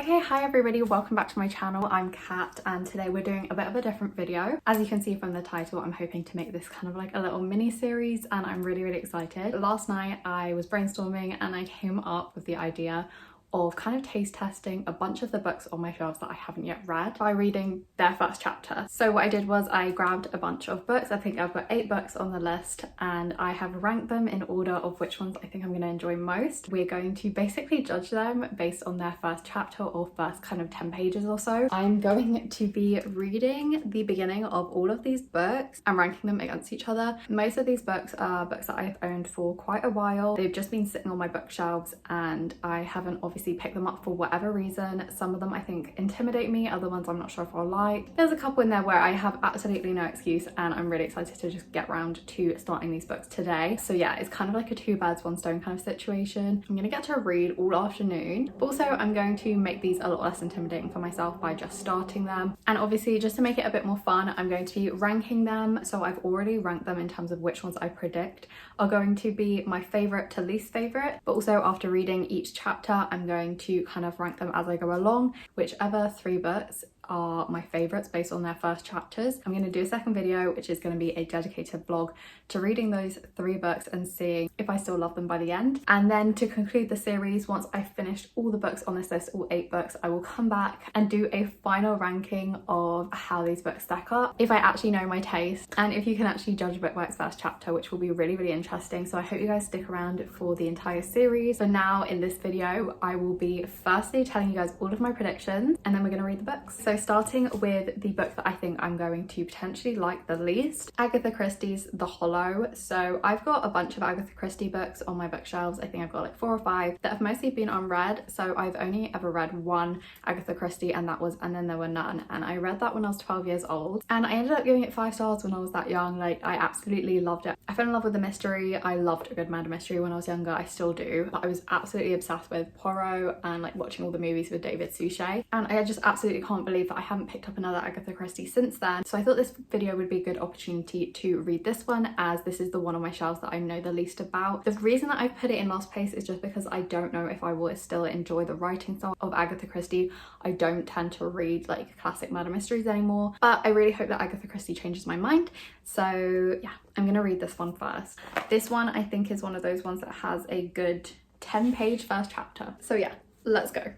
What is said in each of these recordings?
Okay, hi everybody, welcome back to my channel. I'm Kat and today we're doing a bit of a different video. As you can see from the title, I'm hoping to make this kind of like a little mini series and I'm really excited. Last night I was brainstorming and I came up with the idea of kind of taste testing a bunch of the books on my shelves that I haven't yet read by reading their first chapter. So what I did was I grabbed a bunch of books. I think I've got 8 books on the list and I have ranked them in order of which ones I think I'm going to enjoy most. We're going to basically judge them based on their first chapter or first kind of 10 pages or so. I'm going to be reading the beginning of all of these books and ranking them against each other. Most of these books are books that I've owned for quite a while. They've just been sitting on my bookshelves and I haven't obviously pick them up for whatever reason. Some of them I think intimidate me, other ones I'm not sure if I'll like. There's a couple in there where I have absolutely no excuse and I'm really excited to just get round to starting these books today. So yeah, it's kind of like a 2 birds 1 stone kind of situation. I'm gonna get to read all afternoon. Also, I'm going to make these a lot less intimidating for myself by just starting them. And obviously just to make it a bit more fun, I'm going to be ranking them. So I've already ranked them in terms of which ones I predict are going to be my favorite to least favorite. But also after reading each chapter, I'm going to kind of rank them as I go along. Whichever 3 books are my favorites based on their first chapters, I'm going to do a second video which is going to be a dedicated vlog to reading those 3 books and seeing if I still love them by the end. And then to conclude the series, once I've finished all the books on this list, all 8 books, I will come back and do a final ranking of how these books stack up, if I actually know my taste and if you can actually judge a book by its first chapter, which will be really interesting. So I hope you guys stick around for the entire series. So now in this video I will be firstly telling you guys all of my predictions and then we're going to read the books. So starting with the book that I think I'm going to potentially like the least, Agatha Christie's The Hollow. So I've got a bunch of Agatha Christie books on my bookshelves. I think I've got like 4 or 5 that have mostly been unread. So I've only ever read one Agatha Christie and that was And Then There Were None, and I read that when I was 12 years old and I ended up giving it 5 stars when I was that young. Like, I absolutely loved it. I fell in love with the mystery. I loved a good murder mystery when I was younger. I still do, but I was absolutely obsessed with Poirot and like watching all the movies with David Suchet, and I just absolutely can't believe that I haven't picked up another Agatha Christie since then. So I thought this video would be a good opportunity to read this one, as this is the one on my shelves that I know the least about. The reason that I've put it in last place is just because I don't know if I will still enjoy the writing style of Agatha Christie. I don't tend to read like classic murder mysteries anymore, but I really hope that Agatha Christie changes my mind. So yeah, I'm gonna read this one first. This one I think is one of those ones that has a good 10-page first chapter. So yeah, let's go.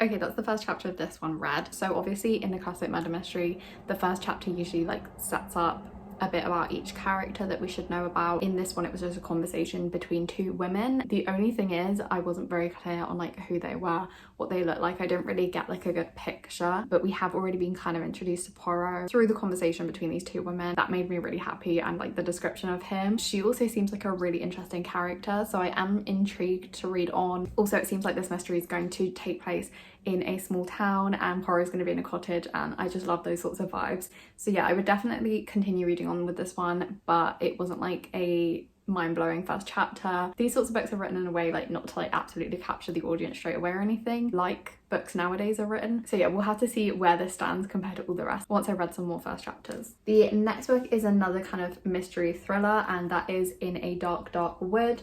Okay, that's the first chapter of this one read. So obviously in a classic murder mystery, the first chapter usually like sets up a bit about each character that we should know about. In this one, it was just a conversation between 2 women. The only thing is I wasn't very clear on like who they were, what they looked like. I didn't really get like a good picture, but we have already been kind of introduced to Poirot through the conversation between these 2 women. That made me really happy, and like the description of him. She also seems like a really interesting character, so I am intrigued to read on. Also, it seems like this mystery is going to take place in a small town and Poirot's going to be in a cottage, and I just love those sorts of vibes. So yeah, I would definitely continue reading on with this one, but it wasn't like a mind-blowing first chapter. These sorts of books are written in a way like not to like absolutely capture the audience straight away or anything like books nowadays are written. So yeah, we'll have to see where this stands compared to all the rest once I've read some more first chapters. The next book is another kind of mystery thriller, and that is In a Dark Wood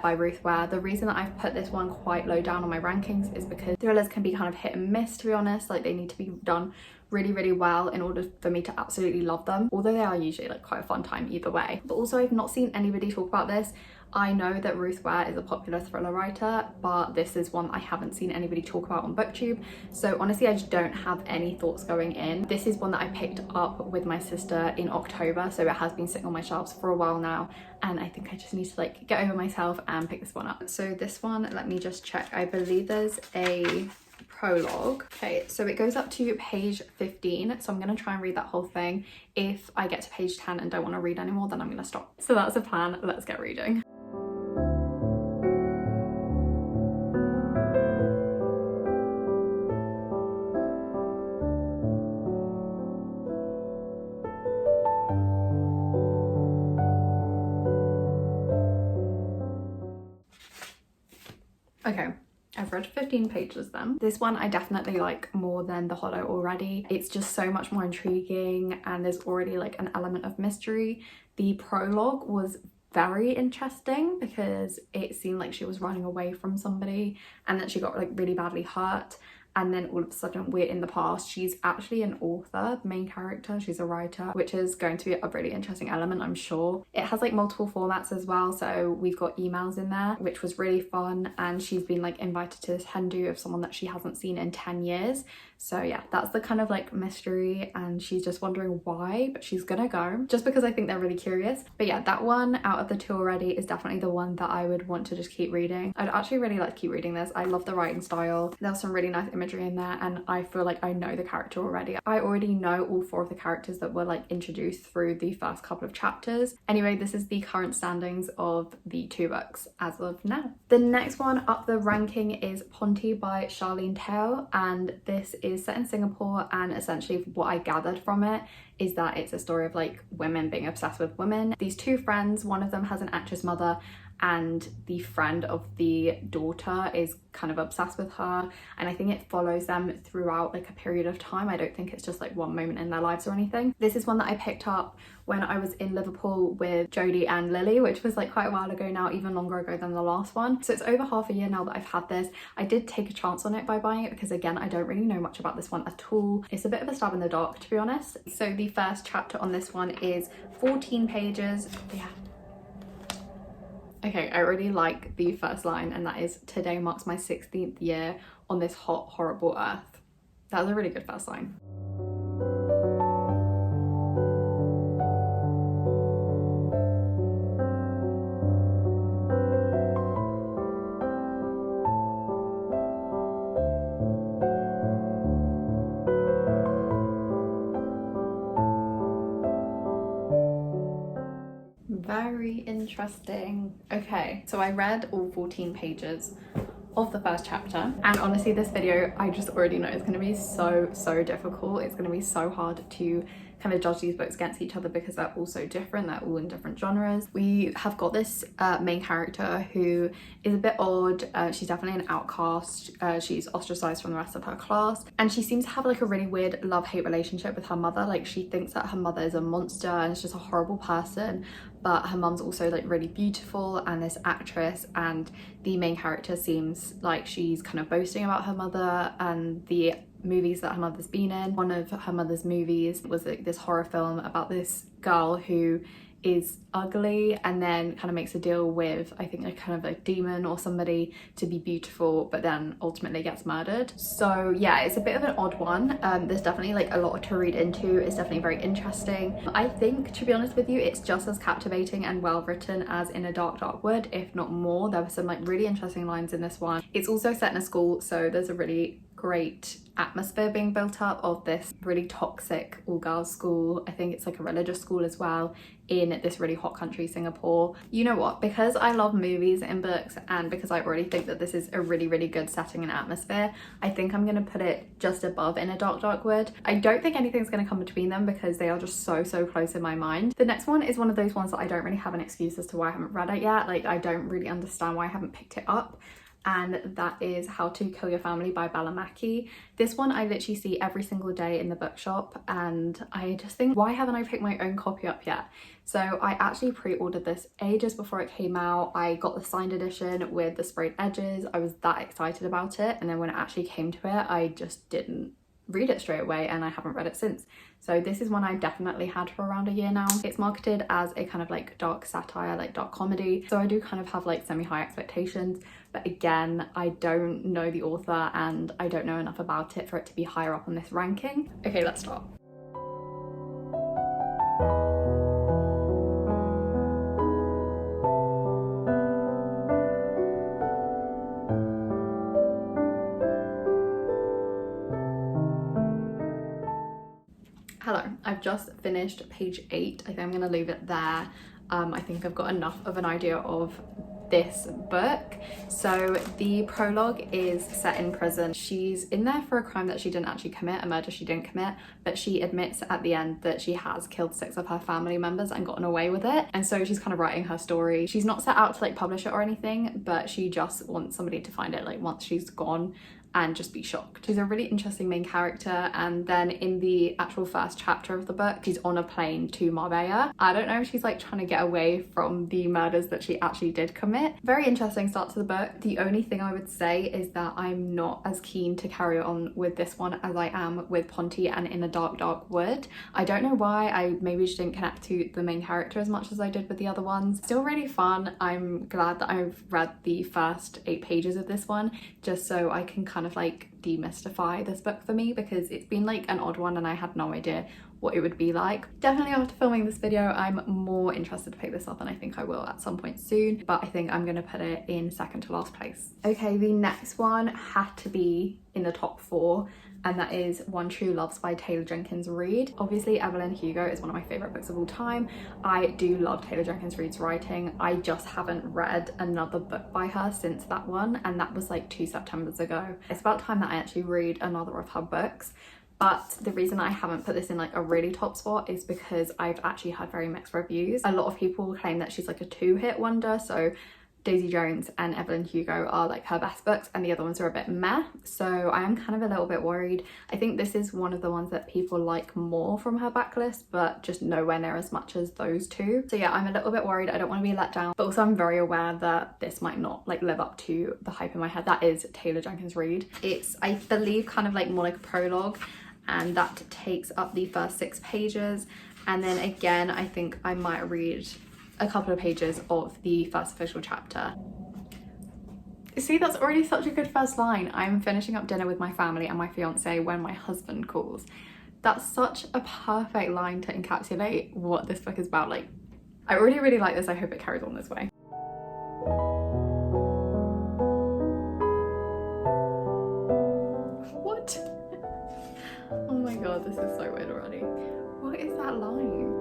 by Ruth Ware. The reason that I've put this one quite low down on my rankings is because thrillers can be kind of hit and miss, to be honest. Like, they need to be done really well in order for me to absolutely love them, although they are usually like quite a fun time either way. But also, I've not seen anybody talk about this. I know that Ruth Ware is a popular thriller writer, but this is one I haven't seen anybody talk about on BookTube. So honestly, I just don't have any thoughts going in. This is one that I picked up with my sister in October, so it has been sitting on my shelves for a while now, and I think I just need to like get over myself and pick this one up. So this one, let me just check. I believe there's a prologue. Okay, so it goes up to page 15, so I'm gonna try and read that whole thing. If I get to page 10 and don't want to read anymore, then I'm gonna stop. So that's the plan. Let's get reading. Okay, I've read 15 pages then. This one I definitely like more than The Hollow already. It's just so much more intriguing and there's already like an element of mystery. The prologue was very interesting because it seemed like she was running away from somebody and then she got like really badly hurt, and then all of a sudden we're in the past. She's actually an author, the main character, she's a writer, which is going to be a really interesting element, I'm sure. It has like multiple formats as well, so we've got emails in there, which was really fun, and she's been like invited to this hen do of someone that she hasn't seen in 10 years. So yeah, that's the kind of like mystery, and she's just wondering why, but she's gonna go just because I think they're really curious. But yeah, that one out of the two already is definitely the one that I would want to just keep reading. I'd actually really like to keep reading this. I love the writing style. There's some really nice imagery in there, and I feel like I know the character already. I already know all 4 of the characters that were like introduced through the first couple of chapters. Anyway, this is the current standings of the 2 books as of now. The next one up the ranking is Ponti by Charlene Teo, and this is set in Singapore, and essentially what I gathered from it is that it's a story of like women being obsessed with women. These 2 friends, one of them has an actress mother, and the friend of the daughter is kind of obsessed with her, and I think it follows them throughout like a period of time. I don't think it's just like one moment in their lives or anything. This is one that I picked up when I was in Liverpool with Jodie and Lily, which was like quite a while ago now, even longer ago than the last one. So it's over half a year now that I've had this. I did take a chance on it by buying it because again, I don't really know much about this one at all. It's a bit of a stab in the dark, to be honest. So the first chapter on this one is 14 pages. Yeah. Okay, I really like the first line, and that is, "Today marks my 16th year on this hot, horrible earth." That was a really good first line. Very interesting. Okay, so I read all 14 pages of the first chapter, and honestly this video I just already know it's going to be so difficult. It's going to be so hard to kind of judge these books against each other because they're all so different. They're all in different genres. We have got this main character who is a bit odd. She's definitely an outcast. She's ostracized from the rest of her class, and she seems to have like a really weird love-hate relationship with her mother. Like she thinks that her mother is a monster and it's just a horrible person, but her mum's also like really beautiful and this actress, and the main character seems like she's kind of boasting about her mother and the movies that her mother's been in. One of her mother's movies was like this horror film about this girl who is ugly and then kind of makes a deal with, I think, a kind of like demon or somebody to be beautiful, but then ultimately gets murdered. So yeah, it's a bit of an odd one. There's definitely like a lot to read into. It's definitely very interesting. I think, to be honest with you, it's just as captivating and well written as in A Dark Wood, if not more. There were some like really interesting lines in this one. It's also set in a school, so there's a really great atmosphere being built up of this really toxic all-girls school. I think it's like a religious school as well in this really hot country, Singapore. You know what, because I love movies and books, and because I already think that this is a really good setting and atmosphere, I think I'm gonna put it just above In a Dark Wood. I don't think anything's gonna come between them because they are just so close in my mind. The next one is one of those ones that I don't really have an excuse as to why I haven't read it yet. Like I don't really understand why I haven't picked it up, and that is How to Kill Your Family by Bella Mackie. This one I literally see every single day in the bookshop, and I just think, why haven't I picked my own copy up yet? So I actually pre-ordered this ages before it came out. I got the signed edition with the sprayed edges. I was that excited about it, and then when it actually came to it, I just didn't read it straight away, and I haven't read it since. So this is one I've definitely had for around a year now. It's marketed as a kind of like dark satire, like dark comedy, so I do kind of have like semi-high expectations, but again, I don't know the author and I don't know enough about it for it to be higher up on this ranking. Okay, let's start. Hello, I've just finished page 8. I think I'm gonna leave it there. I think I've got enough of an idea of this book. So the prologue is set in prison. She's in there for a crime that she didn't actually commit, a murder she didn't commit, but she admits at the end that she has killed 6 of her family members and gotten away with it. And so she's kind of writing her story. She's not set out to like publish it or anything, but she just wants somebody to find it like once she's gone and just be shocked. She's a really interesting main character, and then in the actual first chapter of the book, she's on a plane to Marbella. I don't know if she's like trying to get away from the murders that she actually did commit. Very interesting start to the book. The only thing I would say is that I'm not as keen to carry on with this one as I am with Ponti and In a Dark Dark Wood. I don't know why, I maybe just didn't connect to the main character as much as I did with the other ones. Still really fun. I'm glad that I've read the first 8 pages of this one just so I can kind of like demystify this book for me, because it's been like an odd one and I had no idea what it would be like. Definitely after filming this video I'm more interested to pick this up, and I think I will at some point soon, but I think I'm gonna put it in second to last place. Okay, the next one had to be in the top 4, and that is One True Loves by Taylor Jenkins Reid. Obviously Evelyn Hugo is one of my favourite books of all time. I do love Taylor Jenkins Reid's writing. I just haven't read another book by her since that one, and that was like 2 Septembers ago. It's about time that I actually read another of her books. But the reason I haven't put this in like a really top spot is because I've actually had very mixed reviews. A lot of people claim that she's like a 2-hit wonder, so Daisy Jones and Evelyn Hugo are like her best books and the other ones are a bit meh. So I am kind of a little bit worried. I think this is one of the ones that people like more from her backlist, but just nowhere near as much as those 2. So yeah, I'm a little bit worried. I don't want to be let down, but also I'm very aware that this might not like live up to the hype in my head. That is Taylor Jenkins Reid. It's, I believe, kind of like more like a prologue, and that takes up the first 6 pages. And then again, I think I might read a couple of pages of the first official chapter. See, that's already such a good first line. I'm finishing up dinner with my family and my fiance when my husband calls. That's such a perfect line to encapsulate what this book is about. Like, I already really like this. I hope it carries on this way. What? Oh my god, this is so weird already. What is that line?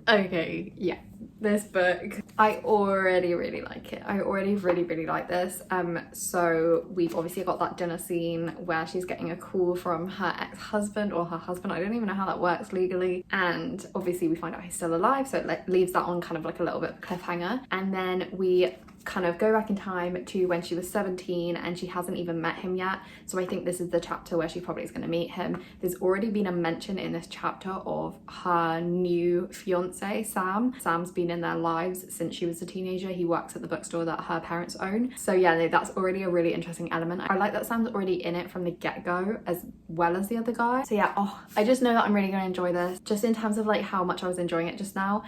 Okay, yeah, this book, I already really like it. I already really like this. So we've obviously got that dinner scene where she's getting a call from her ex-husband, or her husband, I don't even know how that works legally, and obviously we find out he's still alive, so it like leaves that on kind of like a little bit of a cliffhanger. And then we kind of go back in time to when she was 17 and she hasn't even met him yet. So I think this is the chapter where she probably is going to meet him. There's already been a mention in this chapter of her new fiance, Sam. Sam's been in their lives since she was a teenager. He works at the bookstore that her parents own. So yeah, that's already a really interesting element. I like that Sam's already in it from the get-go as well as the other guy. So yeah, I just know that I'm really going to enjoy this. Just in terms of like how much I was enjoying it just now,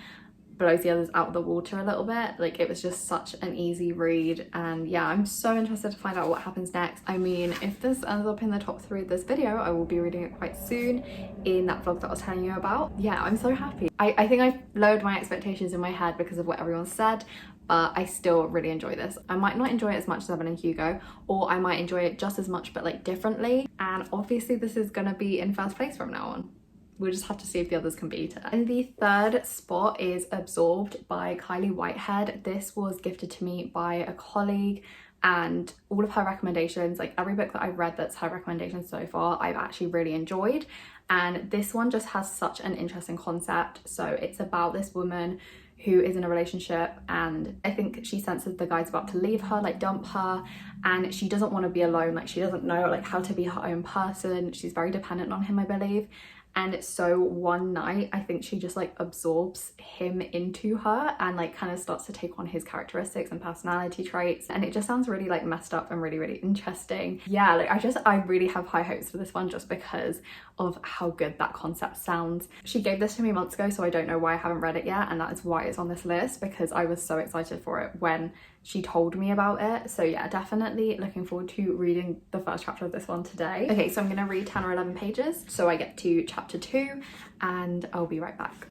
blows the others out of the water a little bit. Like, it was just such an easy read, and yeah, I'm so interested to find out what happens next. I mean, if this ends up in the top 3 of this video, I will be reading it quite soon in that vlog that I was telling you about. Yeah, I'm so happy. I think I've lowered my expectations in my head because of what everyone said, but I still really enjoy this. I might not enjoy it as much as Evelyn Hugo, or I might enjoy it just as much but like differently, and obviously this is gonna be in first place from now on. We'll just have to see if the others can beat it. And the 3rd spot is Absorbed by Kylie Whitehead. This was gifted to me by a colleague, and all of her recommendations, like every book that I've read that's her recommendations so far, I've actually really enjoyed. And this one just has such an interesting concept. So it's about this woman who is in a relationship, and I think she senses the guy's about to leave her, like dump her, and she doesn't want to be alone. Like, she doesn't know like how to be her own person. She's very dependent on him, I believe. And so one night, I think she just like absorbs him into her and like kind of starts to take on his characteristics and personality traits. And it just sounds really like messed up and really interesting. Yeah, like I really have high hopes for this one just because of how good that concept sounds. She gave this to me months ago, so I don't know why I haven't read it yet. And that is why it's on this list, because I was so excited for it when she told me about it. So yeah, definitely looking forward to reading the first chapter of this one today. Okay, so I'm gonna read 10 or 11 pages so I get to chapter 2, and I'll be right back.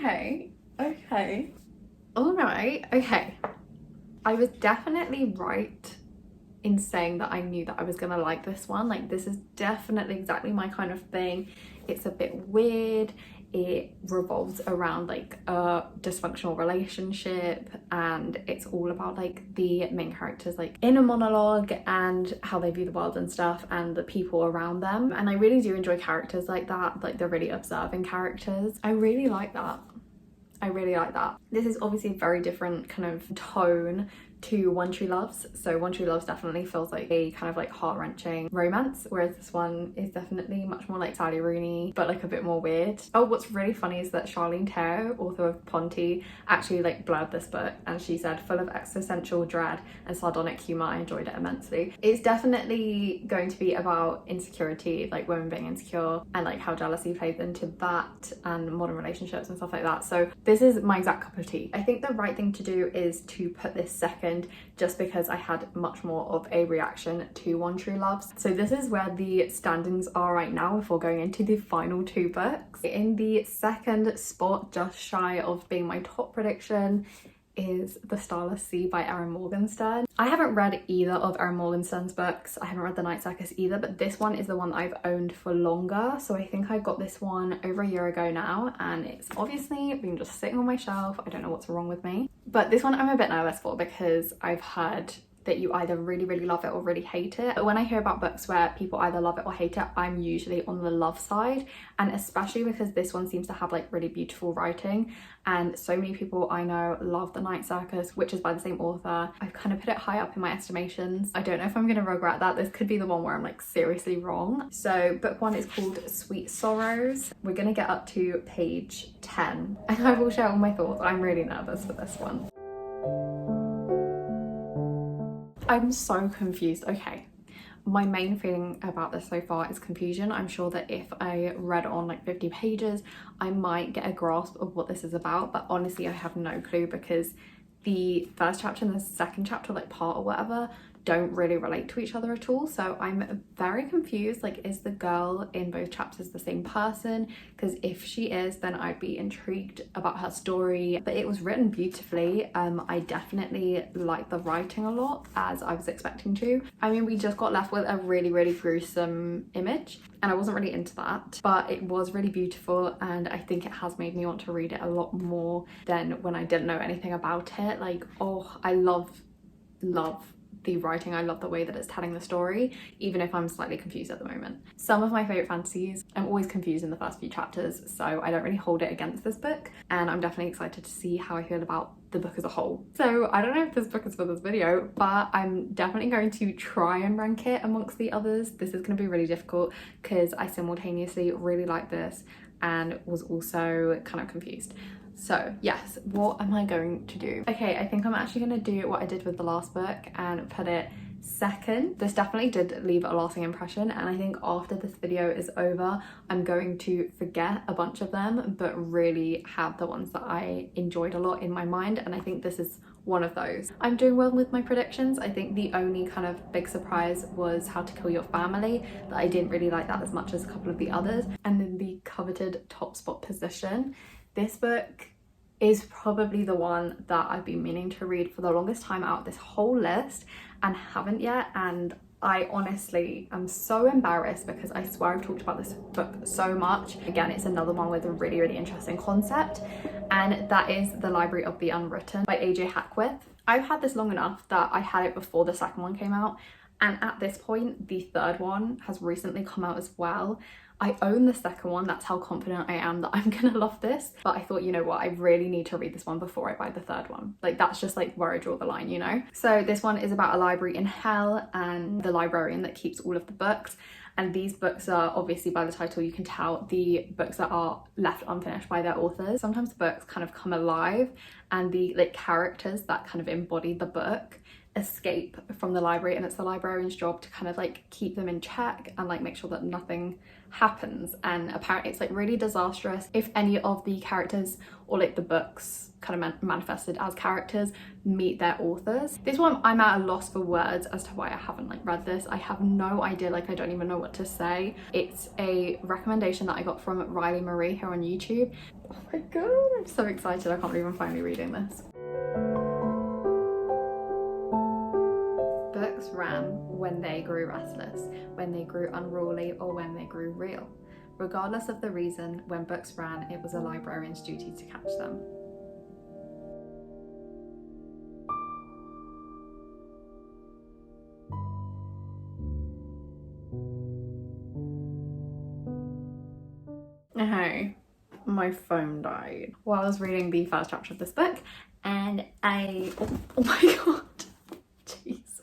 Okay. All right, okay. I was definitely right in saying that I knew that I was gonna like this one. Like, this is definitely exactly my kind of thing. It's a bit weird. It revolves around like a dysfunctional relationship, and it's all about like the main characters like inner monologue and how they view the world and stuff, and the people around them. And I really do enjoy characters like that, like they're really observing characters. I really like that. I really like that. This is obviously a very different kind of tone to One True Loves. So One True Loves definitely feels like a kind of like heart-wrenching romance, whereas this one is definitely much more like Sally Rooney, but like a bit more weird. Oh, what's really funny is that Charlene Teo, author of Ponti, actually like blurbed this book, and she said, full of existential dread and sardonic humor, I enjoyed it immensely. It's definitely going to be about insecurity, like women being insecure, and like how jealousy plays into that, and modern relationships and stuff like that. So this is my exact cup of tea. I think the right thing to do is to put this second, just because I had much more of a reaction to One True Loves. So this is where the standings are right now before going into the final two books. In the second spot, just shy of being my top prediction, is The Starless Sea by Erin Morgenstern. I haven't read either of Erin Morgenstern's books. I haven't read The Night Circus either, but this one is the one that I've owned for longer. So I think I got this one over a year ago now, and it's obviously been just sitting on my shelf. I don't know what's wrong with me. But this one I'm a bit nervous for, because I've heard that you either really love it or really hate it. But when I hear about books where people either love it or hate it, I'm usually on the love side, and especially because this one seems to have like really beautiful writing, and so many people I know love The Night Circus, which is by the same author. I've kind of put it high up in my estimations. I don't know if I'm gonna regret that. This could be the one where I'm like seriously wrong. So book one is called Sweet Sorrows. We're gonna get up to page 10 and I will share all my thoughts. I'm really nervous for this one. I'm so confused. Okay, my main feeling about this so far is confusion. I'm sure that if I read on like 50 pages, I might get a grasp of what this is about, but honestly, I have no clue, because the first chapter and the second chapter, like part or whatever, don't really relate to each other at all. So I'm very confused. Like, is the girl in both chapters the same person? Because if she is, then I'd be intrigued about her story. But it was written beautifully. I definitely like the writing a lot, as I was expecting to. I mean, we just got left with a really gruesome image, and I wasn't really into that, but it was really beautiful, and I think it has made me want to read it a lot more than when I didn't know anything about it. Like, oh, I love the writing. I love the way that it's telling the story, even if I'm slightly confused at the moment. Some of my favourite fantasies, I'm always confused in the first few chapters, so I don't really hold it against this book, and I'm definitely excited to see how I feel about the book as a whole. So I don't know if this book is for this video, but I'm definitely going to try and rank it amongst the others. This is going to be really difficult because I simultaneously really like this and was also kind of confused. So yes, what am I going to do? Okay, I think I'm actually going to do what I did with the last book and put it second. This definitely did leave a lasting impression, and I think after this video is over, I'm going to forget a bunch of them, but really have the ones that I enjoyed a lot in my mind, and I think this is one of those. I'm doing well with my predictions. I think the only kind of big surprise was How to Kill Your Family, that I didn't really like that as much as a couple of the others. And then the coveted top spot position. This book is probably the one that I've been meaning to read for the longest time out of this whole list and haven't yet, and I honestly am so embarrassed because I swear I've talked about this book so much. Again, it's another one with a really interesting concept, and that is The Library of the Unwritten by AJ Hackworth. I've had this long enough that I had it before the second one came out, and at this point the third one has recently come out as well. I own the second one, that's how confident I am that I'm gonna love this. But I thought, you know what, I really need to read this one before I buy the third one. Like, that's just like where I draw the line, you know? So this one is about a library in hell and the librarian that keeps all of the books. And these books are, obviously by the title you can tell, the books that are left unfinished by their authors. Sometimes the books kind of come alive, and the like characters that kind of embody the book, escape from the library, and it's the librarian's job to kind of like keep them in check and like make sure that nothing happens. And apparently it's like really disastrous if any of the characters or like the books kind of manifested as characters meet their authors. This one I'm at a loss for words as to why I haven't like read this. I have no idea, like I don't even know what to say. It's a recommendation that I got from Riley Marie here on YouTube. Oh my god, I'm so excited. I can't believe I'm finally reading this. Books ran when they grew restless, when they grew unruly, or when they grew real. Regardless of the reason, when books ran, it was a librarian's duty to catch them. Okay, my phone died while I was reading the first chapter of this book, and oh my god, Jesus.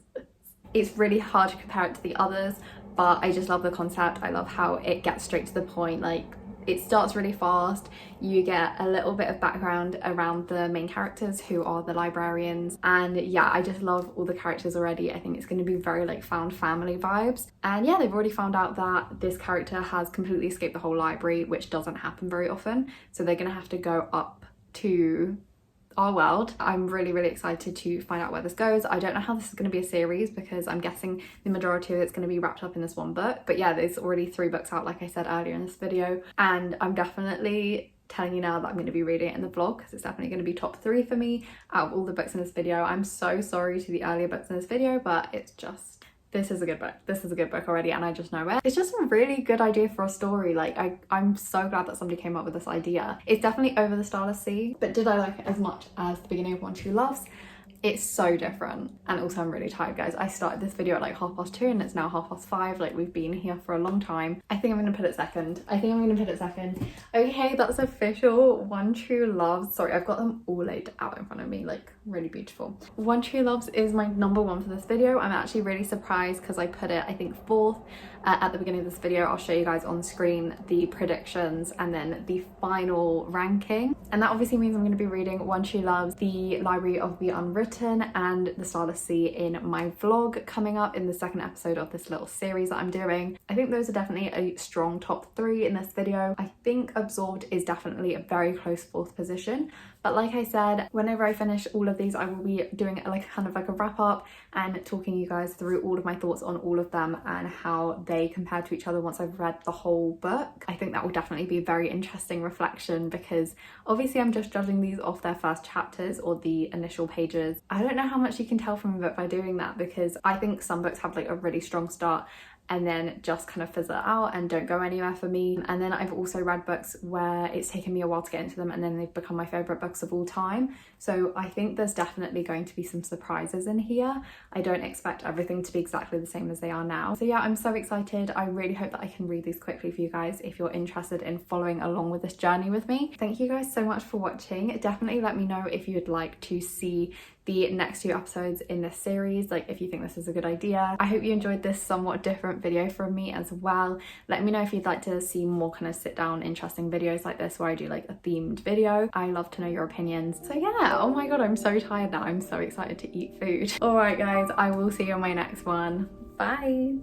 It's really hard to compare it to the others, but I just love the concept. I love how it gets straight to the point. Like, it starts really fast, you get a little bit of background around the main characters who are the librarians, and yeah, I just love all the characters already. I think it's going to be very like found family vibes. And yeah, they've already found out that this character has completely escaped the whole library, which doesn't happen very often, so they're going to have to go up to our world. I'm really excited to find out where this goes. I don't know how this is going to be a series because I'm guessing the majority of it's going to be wrapped up in this one book, but yeah, there's already 3 books out like I said earlier in this video, and I'm definitely telling you now that I'm going to be reading it in the vlog because it's definitely going to be top 3 for me out of all the books in this video. I'm so sorry to the earlier books in this video, but it's just, this is a good book. This is a good book already, and I just know it. It's just a really good idea for a story. Like, I'm so glad that somebody came up with this idea. It's definitely over the Starless Sea, but did I like it as much as the beginning of One True Loves? It's so different. And also I'm really tired, guys. I started this video at like 2:30 and it's now 5:30. Like, we've been here for a long time. I think I'm gonna put it second. Okay, that's official. One True Loves. Sorry, I've got them all laid out in front of me, like really beautiful. One True Loves is my number 1 for this video. I'm actually really surprised because I put it, I think, 4th at the beginning of this video. I'll show you guys on screen the predictions and then the final ranking. And that obviously means I'm going to be reading One True Loves, The Library of the Unwritten, and The Starless Sea in my vlog coming up in the 2nd episode of this little series that I'm doing. I think those are definitely a strong top 3 in this video. I think Absorbed is definitely a very close 4th position. But like I said, whenever I finish all of these, I will be doing like kind of like a wrap up and talking you guys through all of my thoughts on all of them and how they compare to each other once I've read the whole book. I think that will definitely be a very interesting reflection because obviously I'm just judging these off their first chapters or the initial pages. I don't know how much you can tell from a book by doing that because I think some books have like a really strong start and then just kind of fizzle out and don't go anywhere for me. And then I've also read books where it's taken me a while to get into them and then they've become my favourite books of all time. So I think there's definitely going to be some surprises in here. I don't expect everything to be exactly the same as they are now. So yeah, I'm so excited. I really hope that I can read these quickly for you guys if you're interested in following along with this journey with me. Thank you guys so much for watching. Definitely let me know if you'd like to see the next 2 episodes in this series, like if you think this is a good idea. I hope you enjoyed this somewhat different video from me as well. Let me know if you'd like to see more kind of sit down interesting videos like this where I do like a themed video. I love to know your opinions. So yeah, oh my god, I'm so tired now. I'm so excited to eat food. All right guys, I will see you on my next one. Bye.